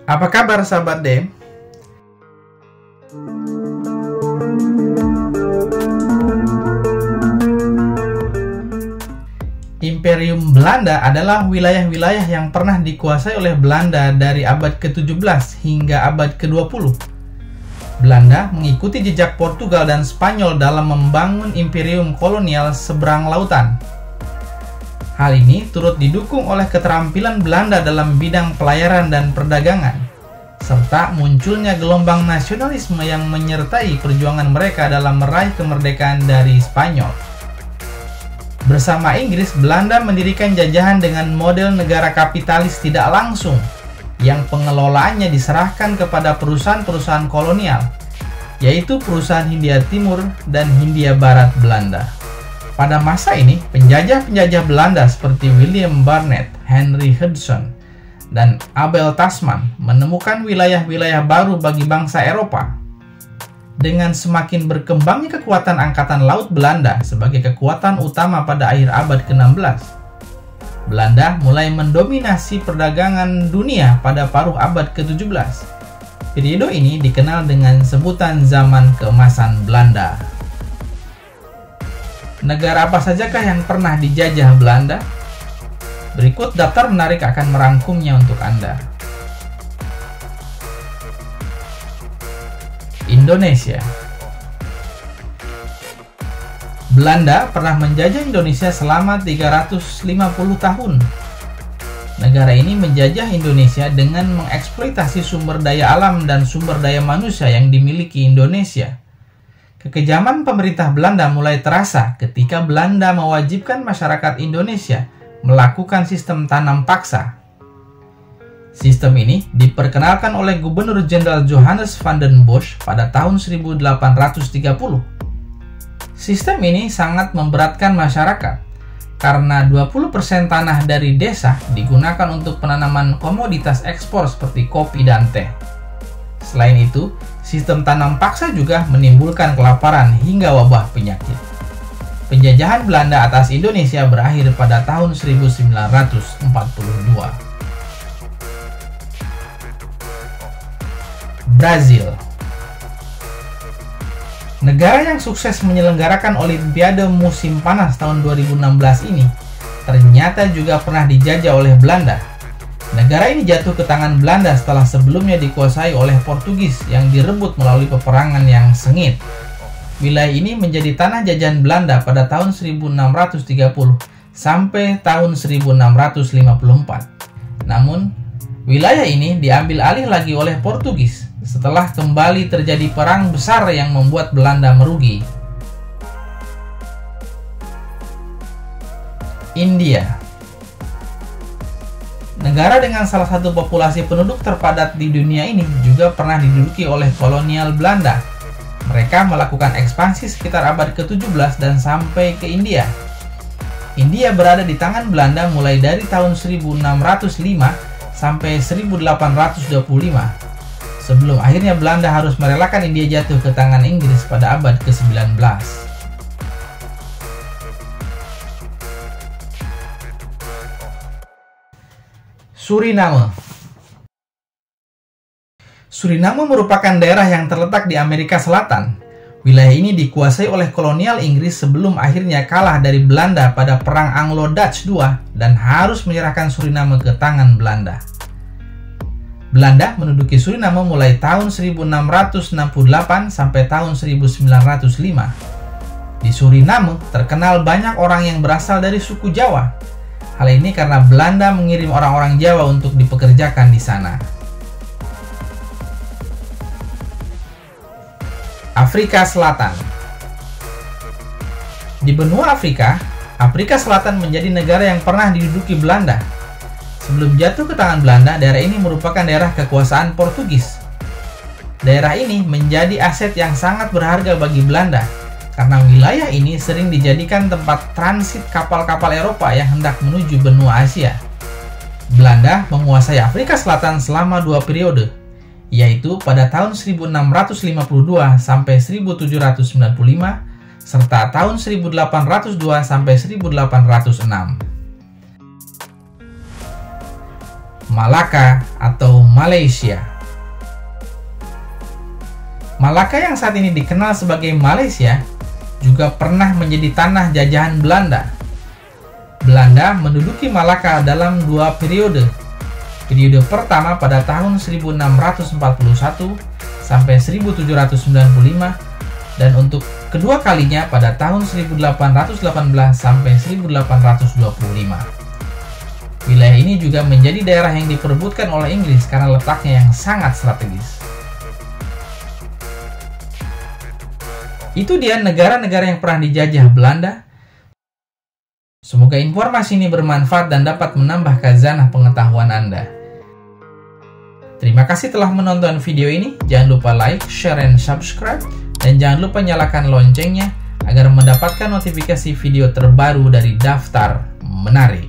Apa kabar sahabat Dem? Imperium Belanda adalah wilayah-wilayah yang pernah dikuasai oleh Belanda dari abad ke-17 hingga abad ke-20. Belanda mengikuti jejak Portugal dan Spanyol dalam membangun imperium kolonial seberang lautan. Hal ini turut didukung oleh keterampilan Belanda dalam bidang pelayaran dan perdagangan, serta munculnya gelombang nasionalisme yang menyertai perjuangan mereka dalam meraih kemerdekaan dari Spanyol. Bersama Inggris, Belanda mendirikan jajahan dengan model negara kapitalis tidak langsung, yang pengelolaannya diserahkan kepada perusahaan-perusahaan kolonial, yaitu perusahaan Hindia Timur dan Hindia Barat Belanda. Pada masa ini, penjajah-penjajah Belanda seperti William Barnett, Henry Hudson, dan Abel Tasman menemukan wilayah-wilayah baru bagi bangsa Eropa. Dengan semakin berkembangnya kekuatan Angkatan Laut Belanda sebagai kekuatan utama pada akhir abad ke-16, Belanda mulai mendominasi perdagangan dunia pada paruh abad ke-17. Periode ini dikenal dengan sebutan zaman keemasan Belanda. Negara apa sajakah yang pernah dijajah Belanda? Berikut daftar menarik akan merangkumnya untuk Anda. Indonesia. Belanda pernah menjajah Indonesia selama 350 tahun. Negara ini menjajah Indonesia dengan mengeksploitasi sumber daya alam dan sumber daya manusia yang dimiliki Indonesia. Kekejaman pemerintah Belanda mulai terasa ketika Belanda mewajibkan masyarakat Indonesia melakukan sistem tanam paksa. Sistem ini diperkenalkan oleh Gubernur Jenderal Johannes van den Bosch pada tahun 1830. Sistem ini sangat memberatkan masyarakat karena 20% tanah dari desa digunakan untuk penanaman komoditas ekspor seperti kopi dan teh. Selain itu, sistem tanam paksa juga menimbulkan kelaparan hingga wabah penyakit. Penjajahan Belanda atas Indonesia berakhir pada tahun 1942. Brazil. Negara yang sukses menyelenggarakan Olimpiade musim panas tahun 2016 ini ternyata juga pernah dijajah oleh Belanda. Negara ini jatuh ke tangan Belanda setelah sebelumnya dikuasai oleh Portugis yang direbut melalui peperangan yang sengit. Wilayah ini menjadi tanah jajahan Belanda pada tahun 1630 sampai tahun 1654. Namun, wilayah ini diambil alih lagi oleh Portugis setelah kembali terjadi perang besar yang membuat Belanda merugi. India. Negara dengan salah satu populasi penduduk terpadat di dunia ini juga pernah diduduki oleh kolonial Belanda. Mereka melakukan ekspansi sekitar abad ke-17 dan sampai ke India. India berada di tangan Belanda mulai dari tahun 1605 sampai 1825. Sebelum akhirnya Belanda harus merelakan India jatuh ke tangan Inggris pada abad ke-19. Suriname. Suriname merupakan daerah yang terletak di Amerika Selatan. Wilayah ini dikuasai oleh kolonial Inggris sebelum akhirnya kalah dari Belanda pada Perang Anglo-Dutch II dan harus menyerahkan Suriname ke tangan Belanda. Belanda menduduki Suriname mulai tahun 1668 sampai tahun 1905. Di Suriname terkenal banyak orang yang berasal dari suku Jawa. Hal ini karena Belanda mengirim orang-orang Jawa untuk dipekerjakan di sana. Afrika Selatan. Di benua Afrika, Afrika Selatan menjadi negara yang pernah diduduki Belanda. Sebelum jatuh ke tangan Belanda, daerah ini merupakan daerah kekuasaan Portugis. Daerah ini menjadi aset yang sangat berharga bagi Belanda, karena wilayah ini sering dijadikan tempat transit kapal-kapal Eropa yang hendak menuju benua Asia. Belanda menguasai Afrika Selatan selama 2 periode, yaitu pada tahun 1652 sampai 1795, serta tahun 1802 sampai 1806. Malaka atau Malaysia. Malaka yang saat ini dikenal sebagai Malaysia juga pernah menjadi tanah jajahan Belanda. Belanda menduduki Malaka dalam dua periode. Periode pertama pada tahun 1641 sampai 1795 dan untuk kedua kalinya pada tahun 1818 sampai 1825. Wilayah ini juga menjadi daerah yang diperebutkan oleh Inggris karena letaknya yang sangat strategis. Itu dia negara-negara yang pernah dijajah Belanda. Semoga informasi ini bermanfaat dan dapat menambah khazanah pengetahuan Anda. Terima kasih telah menonton video ini. Jangan lupa like, share, dan subscribe. Dan jangan lupa nyalakan loncengnya agar mendapatkan notifikasi video terbaru dari Daftar Menarik.